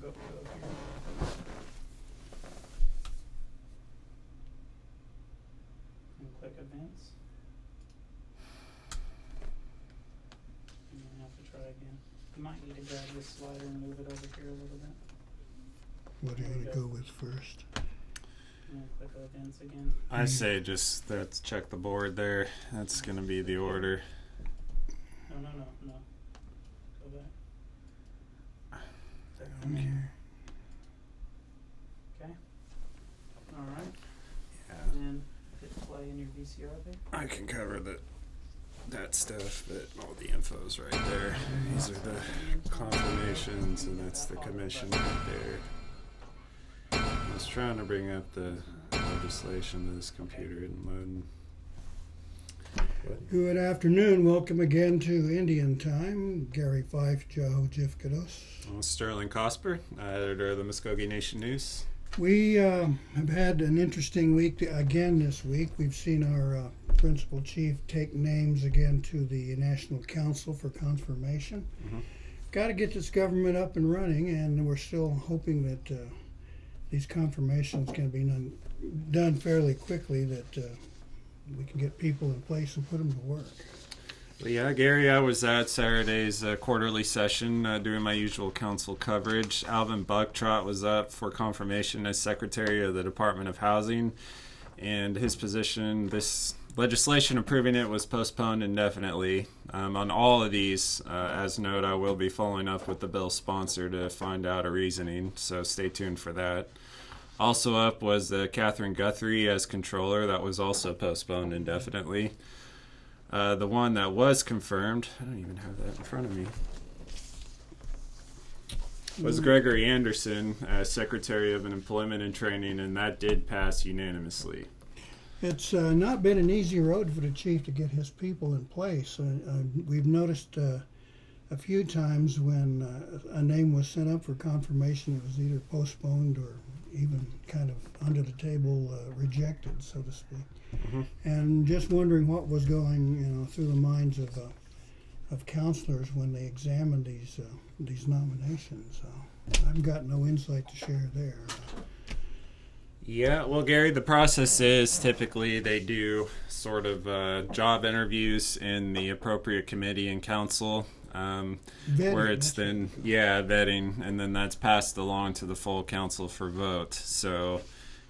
go here. And click advance. And then have to try again. You might need to grab this slider and move it over here a little bit. What do you want to go with first? And click advance again. I say just let's check the board there. That's going to be the order. No. Go back. Okay. Okay. Alright. Yeah. And then hit play in your VCR there. I can cover that stuff, but all the info's right there. These are the confirmations, and that's the commission right there. I was trying to bring up the legislation to this computer and load. Good afternoon. Welcome again to Indian Time. Gary Fife, Joe Jifkados. Sterling Cosper, editor of the Muskogee Nation News. We have had an interesting week again this week. We've seen our principal chief take names again to the National Council for Confirmation. Mm-hmm. Got to get this government up and running, and we're still hoping that these confirmations can be done fairly quickly, that we can get people in place and put them to work. Well, yeah, Gary, I was at Saturday's quarterly session doing my usual council coverage. Alvin Bucktrot was up for confirmation as Secretary of the Department of Housing, and his position, this legislation approving it, was postponed indefinitely. On all of these, as noted, I will be following up with the bill sponsor to find out a reasoning, so stay tuned for that. Also up was Catherine Guthrie as controller. That was also postponed indefinitely. The one that was confirmed, I don't even have that in front of me, was Gregory Anderson as Secretary of Employment and Training, and that did pass unanimously. It's not been an easy road for the chief to get his people in place. We've noticed a few times when a name was sent up for confirmation, it was either postponed or even kind of under the table rejected, so to speak. Mm-hmm. And just wondering what was going, through the minds of counselors when they examined these nominations. I've got no insight to share there. Yeah, well, Gary, the process is typically they do sort of job interviews in the appropriate committee and council. Vetting, where it's then vetting, and then that's passed along to the full council for vote. So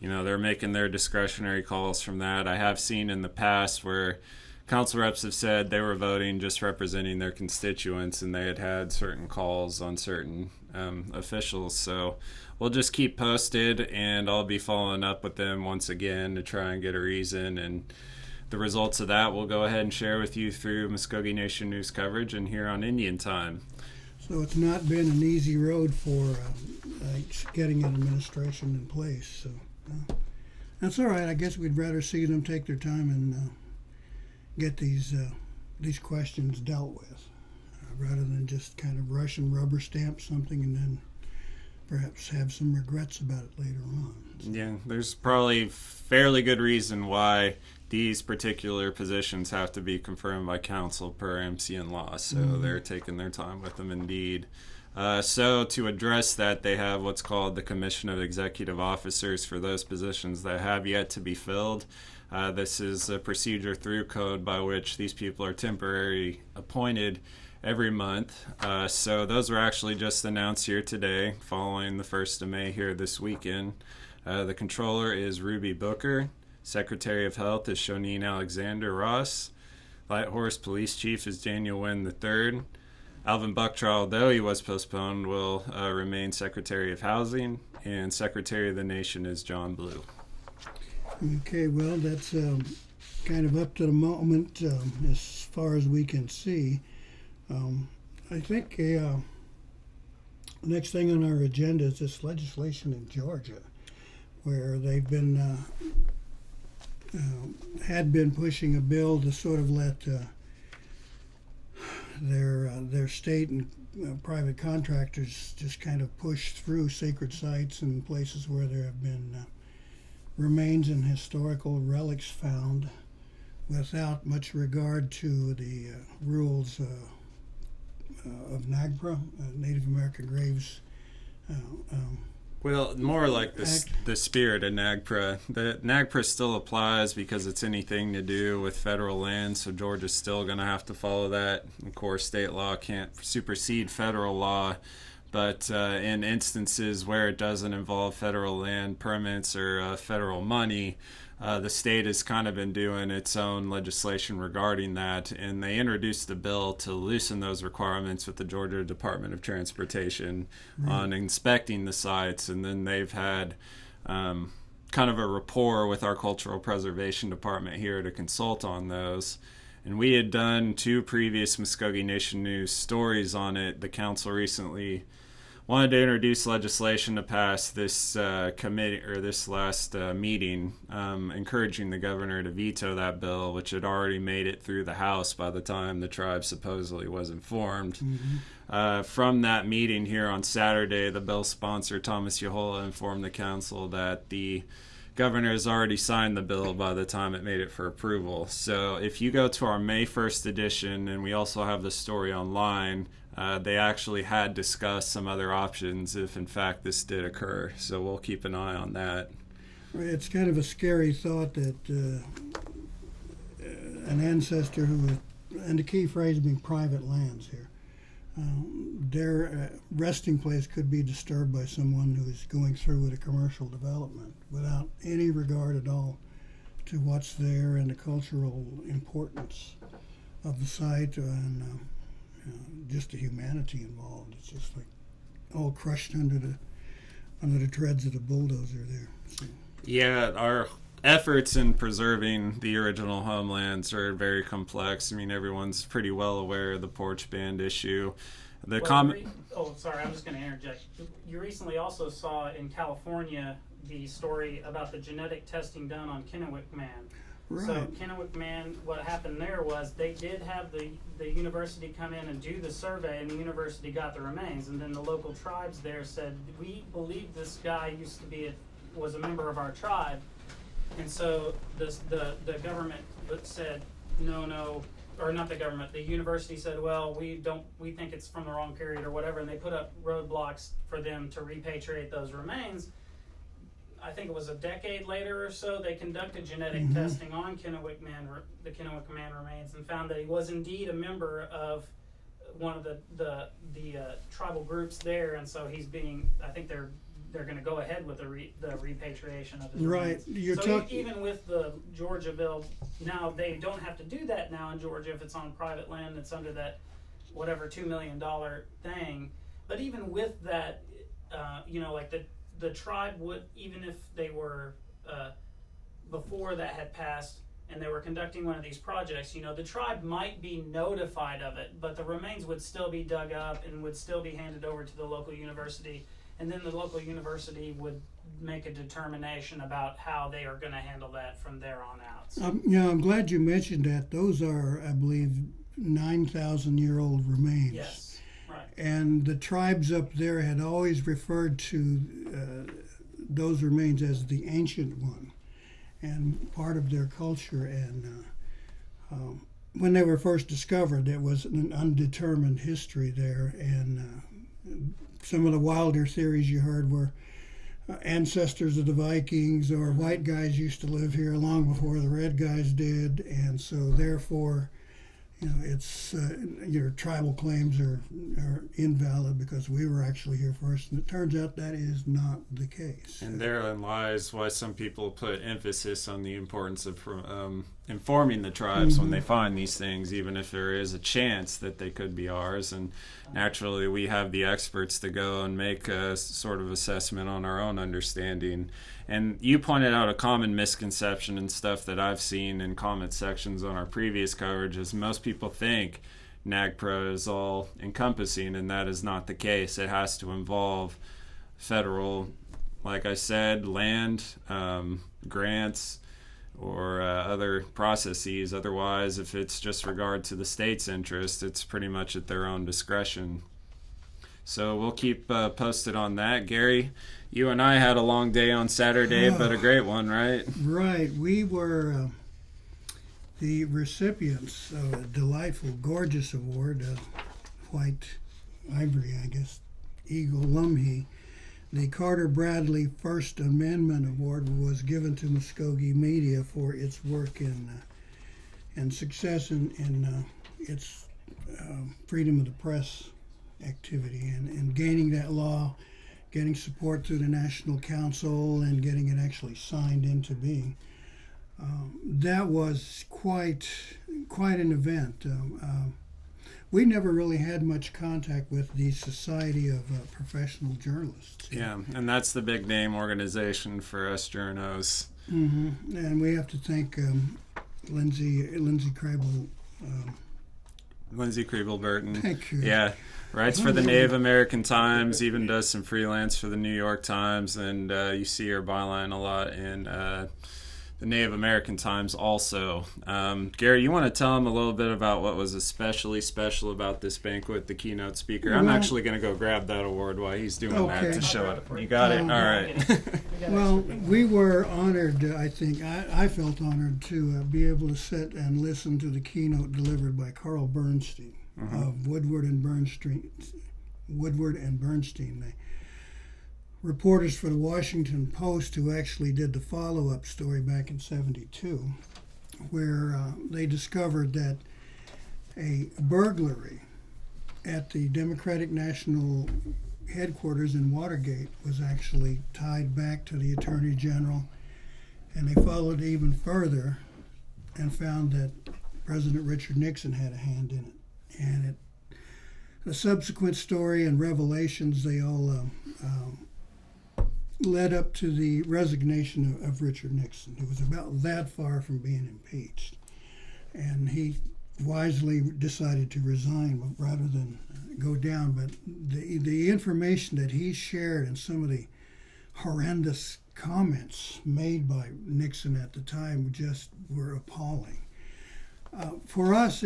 they're making their discretionary calls from that. I have seen in the past where council reps have said they were voting just representing their constituents, and they had certain calls on certain officials. So we'll just keep posted, and I'll be following up with them once again to try and get a reason, and the results of that we'll go ahead and share with you through Muskogee Nation News coverage and here on Indian Time. So it's not been an easy road for getting an administration in place. So that's all right. I guess we'd rather see them take their time and get these questions dealt with, rather than just kind of rush and rubber stamp something and then perhaps have some regrets about it later on. So. Yeah, there's probably fairly good reason why these particular positions have to be confirmed by council per MCN law, so they're taking their time with them indeed. So to address that, they have what's called the Commission of Executive Officers for those positions that have yet to be filled. This is a procedure through code by which these people are temporarily appointed every month. So those were actually just announced here today, following the 1st of May here this weekend. The controller is Ruby Booker. Secretary of Health is Shoneen Alexander Ross. Light Horse Police Chief is Daniel Wynn III. Alvin Bucktrot, although he was postponed, will remain Secretary of Housing. And Secretary of the Nation is John Blue. Okay, well, that's kind of up to the moment as far as we can see. I think the next thing on our agenda is this legislation in Georgia, where they've been had been pushing a bill to sort of let their state and private contractors just kind of push through sacred sites and places where there have been remains and historical relics found without much regard to the rules of NAGPRA, Native American Graves uh, um, Well, more like act. the spirit of NAGPRA. The NAGPRA still applies because it's anything to do with federal land, so Georgia's still going to have to follow that. Of course, state law can't supersede federal law, but in instances where it doesn't involve federal land permits or federal money, the state has kind of been doing its own legislation regarding that, and they introduced a bill to loosen those requirements with the Georgia Department of Transportation on inspecting the sites, and then they've had kind of a rapport with our Cultural Preservation Department here to consult on those. And we had done 2 previous Muskogee Nation News stories on it. The council recently wanted to introduce legislation to pass this committee or this last meeting, encouraging the governor to veto that bill, which had already made it through the House by the time the tribe supposedly was informed. From that meeting here on Saturday, the bill sponsor, Thomas Yahola, informed the council that the governor has already signed the bill by the time it made it for approval. So if you go to our May 1st edition, and we also have the story online, they actually had discussed some other options if in fact this did occur. So we'll keep an eye on that. It's kind of a scary thought that an ancestor who was, and the key phrase being private lands here, their resting place could be disturbed by someone who is going through with a commercial development without any regard at all to what's there and the cultural importance of the site and just the humanity involved. It's just like all crushed under the treads of the bulldozer there. So. Yeah, our efforts in preserving the original homelands are very complex. I mean, everyone's pretty well aware of the porch band issue. The sorry, I'm just going to interject. You recently also saw in California the story about the genetic testing done on Kennewick Man. Right. So Kennewick Man, what happened there was they did have the university come in and do the survey, and the university got the remains, and then the local tribes there said, we believe this guy was a member of our tribe, and so the government said no, or not the government, the university said, well, we think it's from the wrong period or whatever, and they put up roadblocks for them to repatriate those remains. I think it was a decade later or so, they conducted genetic testing on the Kennewick Man remains, and found that he was indeed a member of one of the tribal groups there, and so he's being, I think they're going to go ahead with the repatriation of his right. remains. Even with the Georgia bill, now they don't have to do that now in Georgia if it's on private land that's under that whatever $2 million thing. But even with that, like the tribe would, even if they were, before that had passed and they were conducting one of these projects, the tribe might be notified of it, but the remains would still be dug up and would still be handed over to the local university, and then the local university would make a determination about how they are going to handle that from there on out. So. I'm glad you mentioned that. Those are, I believe, 9,000-year-old remains. Yes. Right. And the tribes up there had always referred to those remains as the ancient one and part of their culture. And when they were first discovered, there was an undetermined history there. And some of the wilder theories you heard were ancestors of the Vikings or white guys used to live here long before the red guys did. And so therefore, it's your tribal claims are invalid because we were actually here first, and it turns out that is not the case. And therein lies why some people put emphasis on the importance of informing the tribes when they find these things, even if there is a chance that they could be ours. And naturally, we have the experts to go and make a sort of assessment on our own understanding. And you pointed out a common misconception and stuff that I've seen in comment sections on our previous coverage is most people think NAGPRA is all encompassing, and that is not the case. It has to involve federal, like I said, land, grants, or other processes. Otherwise, if it's just regard to the state's interest, it's pretty much at their own discretion. So we'll keep posted on that. Gary, you and I had a long day on Saturday, but a great one, right? Right. We were the recipients of a delightful, gorgeous award, White Ivory, I guess, Eagle Lumhi. the Carter Bradley First Amendment Award was given to Muskogee Media for its work and success in its freedom of the press activity and gaining that law, getting support through the National Council, and getting it actually signed into being. That was quite an event. We never really had much contact with the Society of Professional Journalists. Yeah, and that's the big name organization for us journos. Mm-hmm. And we have to thank Lindsay Krabel. Lindsay Kriebel-Burton. Thank you. Yeah, writes for the Native American Times, even does some freelance for the New York Times, and you see her byline a lot in the Native American Times also. Gary, you want to tell them a little bit about what was especially special about this banquet, the keynote speaker? I'm actually going to go grab that award while he's doing that to show it. You got it? All right. Well, we were honored, I think. I felt honored to be able to sit and listen to the keynote delivered by Carl Bernstein of Woodward and Bernstein. The reporters for the Washington Post who actually did the follow-up story back in '72, where they discovered that a burglary at the Democratic National headquarters in Watergate was actually tied back to the Attorney General, and they followed even further and found that President Richard Nixon had a hand in it. And the subsequent story and revelations, they all led up to the resignation of Richard Nixon, who was about that far from being impeached. And he wisely decided to resign rather than go down. But the information that he shared and some of the horrendous comments made by Nixon at the time just were appalling. For us,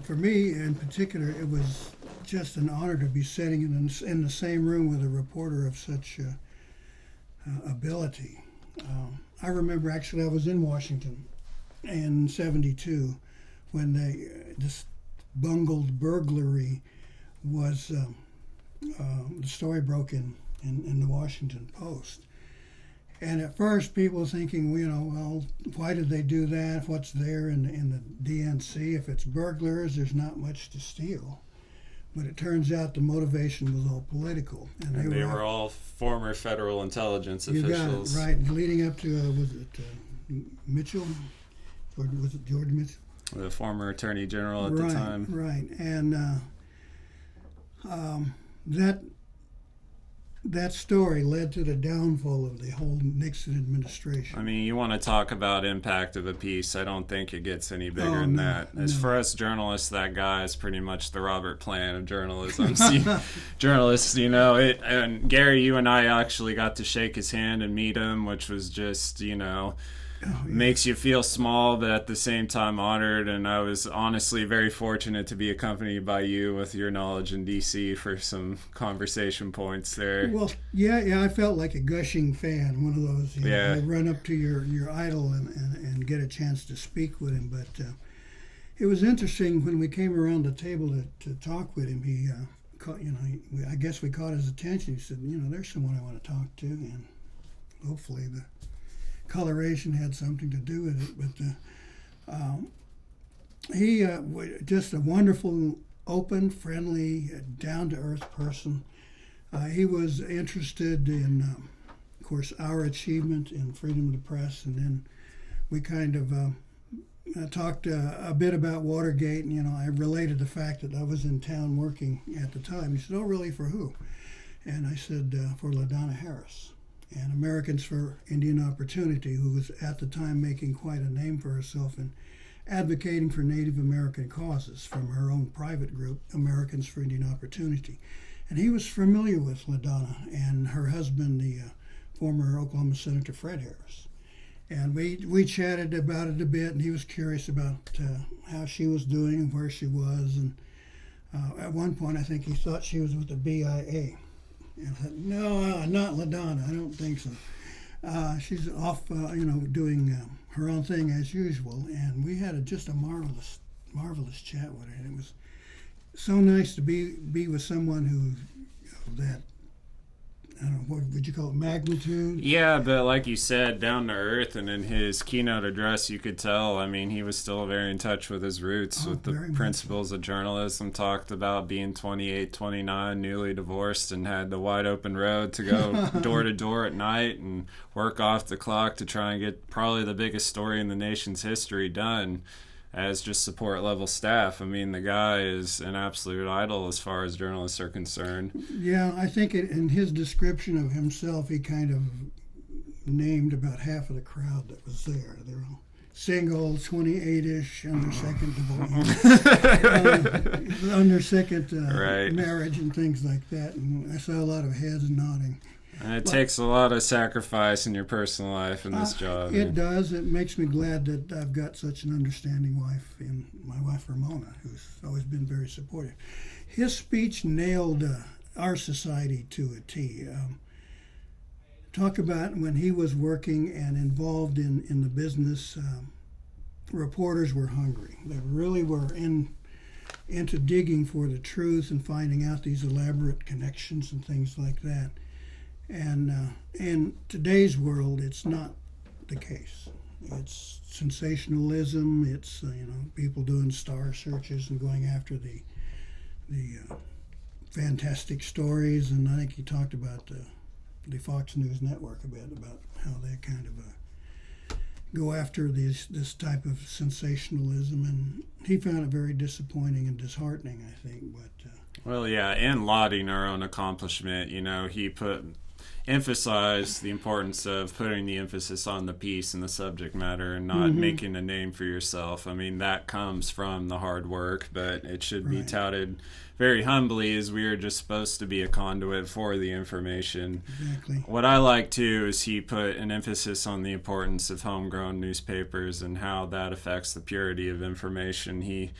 for me in particular, it was just an honor to be sitting in the same room with a reporter of such ability. I remember actually I was in Washington in '72 when this bungled burglary was, the story broke in the Washington Post. And at first people were thinking, well, why did they do that? What's there in the DNC? If it's burglars, there's not much to steal. But it turns out the motivation was all political. And they were all former federal intelligence officials. You got it, right. Leading up to, was it Mitchell? Was it George Mitchell? The former Attorney General at the time. Right. And that story led to the downfall of the whole Nixon administration. I mean, you want to talk about impact of a piece. I don't think it gets any bigger than that. As for us journalists, that guy is pretty much the Robert Plant of journalism. Journalists, and Gary, you and I actually got to shake his hand and meet him, which was just, makes you feel small, but at the same time honored. And I was honestly very fortunate to be accompanied by you with your knowledge in D.C. for some conversation points there. Well, yeah, I felt like a gushing fan, one of those. You run up to your idol and get a chance to speak with him. But it was interesting when we came around the table to talk with him. He, I guess we caught his attention. He said, there's someone I want to talk to, and hopefully the coloration had something to do with it, but he just a wonderful, open, friendly, down-to-earth person. He was interested in, of course, our achievement in freedom of the press, and then we kind of talked a bit about Watergate, and I related the fact that I was in town working at the time. He said, "Oh, really? For who?" And I said, "For LaDonna Harris." And Americans for Indian Opportunity, who was at the time making quite a name for herself in advocating for Native American causes from her own private group, Americans for Indian Opportunity. And he was familiar with LaDonna and her husband, the former Oklahoma Senator Fred Harris. And we chatted about it a bit, and he was curious about how she was doing and where she was. And at one point, I think he thought she was with the BIA. And I said, "No, not LaDonna. I don't think so. She's off, doing her own thing as usual." And we had just a marvelous chat with her. And it was so nice to be with someone who that I don't know, what would you call it, magnitude? Yeah, but like you said, down to earth, and in his keynote address, you could tell, I mean, he was still very in touch with his roots, with the principles of journalism, talked about being 28, 29, newly divorced, and had the wide open road to go door to door at night and work off the clock to try and get probably the biggest story in the nation's history done as just support level staff. I mean, the guy is an absolute idol as far as journalists are concerned. Yeah, I think in his description of himself, he kind of named about half of the crowd that was there. They were all single, 28-ish, under second divorce, under second marriage and things like that. And I saw a lot of heads nodding. And it takes a lot of sacrifice in your personal life in this job. It does. It makes me glad that I've got such an understanding wife, in my wife Ramona, who's always been very supportive. His speech nailed our society to a T. Talk about when he was working and involved in the business, reporters were hungry. They really were into digging for the truth and finding out these elaborate connections and things like that. And in today's world, it's not the case. It's sensationalism. It's people doing star searches and going after the fantastic stories. And I think he talked about the Fox News Network a bit, about how they kind of go after this type of sensationalism. And he found it very disappointing and disheartening, I think. But well, yeah, and lauding our own accomplishment. He emphasized the importance of putting the emphasis on the piece and the subject matter and not making a name for yourself. I mean, that comes from the hard work, but it should be touted very humbly as we are just supposed to be a conduit for the information. Exactly. What I like, too, is he put an emphasis on the importance of homegrown newspapers and how that affects the purity of information. He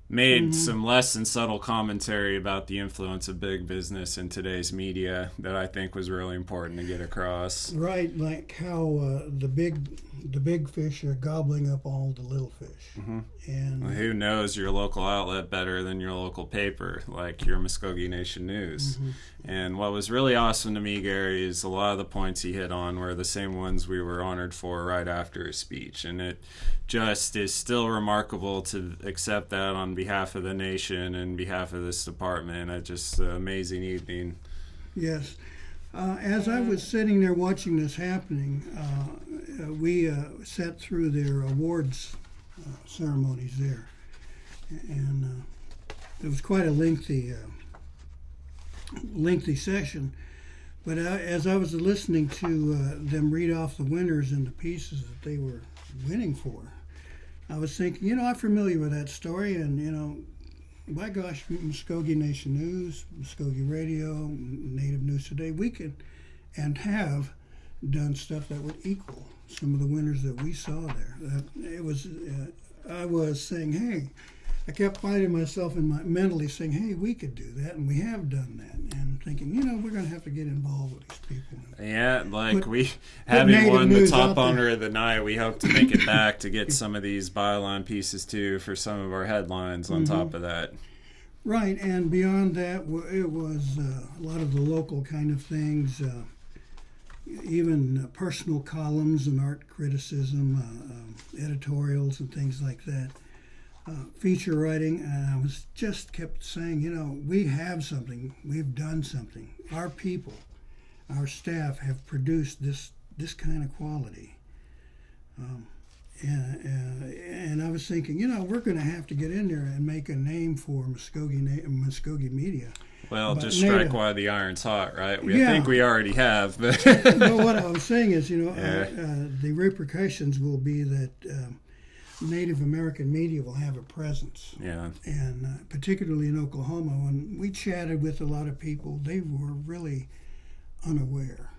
made some less than subtle commentary about the influence of big business in today's media that I think was really important to get across. Right, like how the big fish are gobbling up all the little fish. And well, who knows your local outlet better than your local paper, like your Muskogee Nation News. And what was really awesome to me, Gary, is a lot of the points he hit on were the same ones we were honored for right after his speech. And it just is still remarkable to accept that on behalf of the nation and behalf of this department. It's just an amazing evening. Yes. As I was sitting there watching this happening, we sat through their awards ceremonies there. And it was quite a lengthy session. But as I was listening to them read off the winners and the pieces that they were winning for, I was thinking, I'm familiar with that story, and, by gosh, Muskogee Nation News, Muskogee Radio, Native News Today, we can and have done stuff that would equal some of the winners that we saw there. I was saying, hey, I kept finding myself mentally saying, hey, we could do that, and we have done that. And thinking, we're going to have to get involved with these people. Yeah, having won the top honor of the night, we hope to make it back to get some of these byline pieces, too, for some of our headlines on top of that. Right, and beyond that, it was a lot of the local kind of things, even personal columns and art criticism, editorials and things like that. Feature writing, and I was just kept saying, we have something, we've done something. Our people, our staff have produced this kind of quality. And I was thinking, we're going to have to get in there and make a name for Muskogee media. Well, just strike while the iron's hot, right? I think we already have. But no, what I was saying is, the repercussions will be that Native American media will have a presence. Yeah. And particularly in Oklahoma, when we chatted with a lot of people, they were really unaware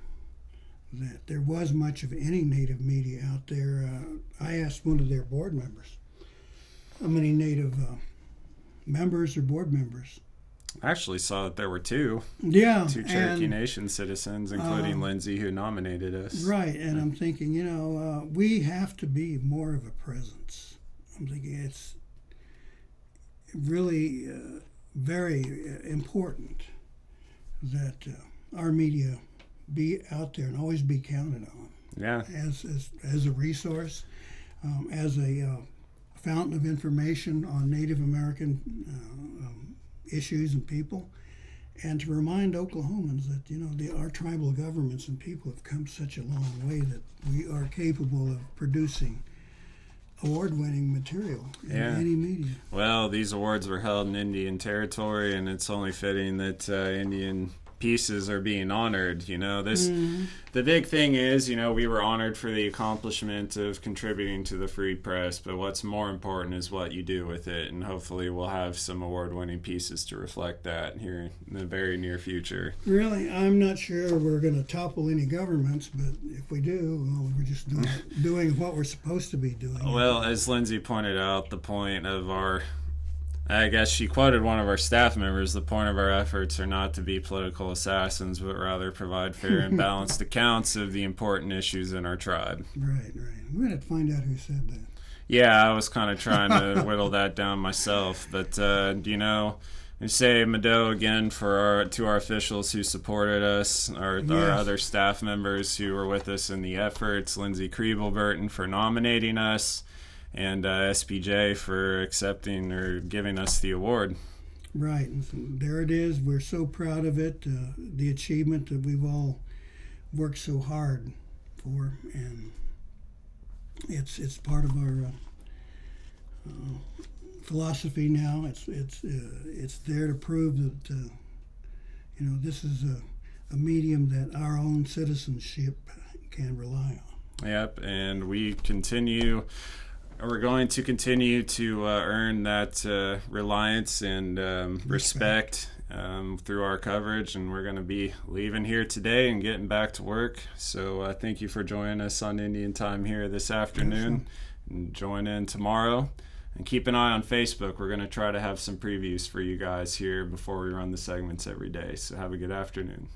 that there was much of any Native media out there. I asked one of their board members, how many Native members or board members? I actually saw that there were two. Yeah. Two Cherokee Nation citizens, including Lindsay, who nominated us. Right, and I'm thinking, we have to be more of a presence. I'm thinking it's really very important that our media be out there and always be counted on. Yeah. As a resource, as a fountain of information on Native American issues and people, and to remind Oklahomans that our tribal governments and people have come such a long way that we are capable of producing award-winning material in any media. Well, these awards were held in Indian territory, and it's only fitting that Indian pieces are being honored. The big thing is, we were honored for the accomplishment of contributing to the free press, but what's more important is what you do with it, and hopefully we'll have some award-winning pieces to reflect that here in the very near future. Really, I'm not sure we're going to topple any governments, but if we do, well, we're just doing what we're supposed to be doing. Well, as Lindsay pointed out, the point of I guess she quoted one of our staff members, the point of our efforts are not to be political assassins, but rather provide fair and balanced accounts of the important issues in our tribe. Right. We're going to have to find out who said that. Yeah, I was kind of trying to whittle that down myself. But, we say Mado again to our officials who supported us, our other staff members who were with us in the efforts, Lindsay Kriebel-Burton for nominating us, and SPJ for accepting or giving us the award. Right, and so there it is. We're so proud of it, the achievement that we've all worked so hard for, and it's part of our philosophy now. It's there to prove that this is a medium that our own citizenship can rely on. Yep, and we're going to continue to earn that reliance and respect through our coverage, and we're going to be leaving here today and getting back to work. So thank you for joining us on Indian Time here this afternoon, and join in tomorrow. And keep an eye on Facebook. We're going to try to have some previews for you guys here before we run the segments every day. So have a good afternoon.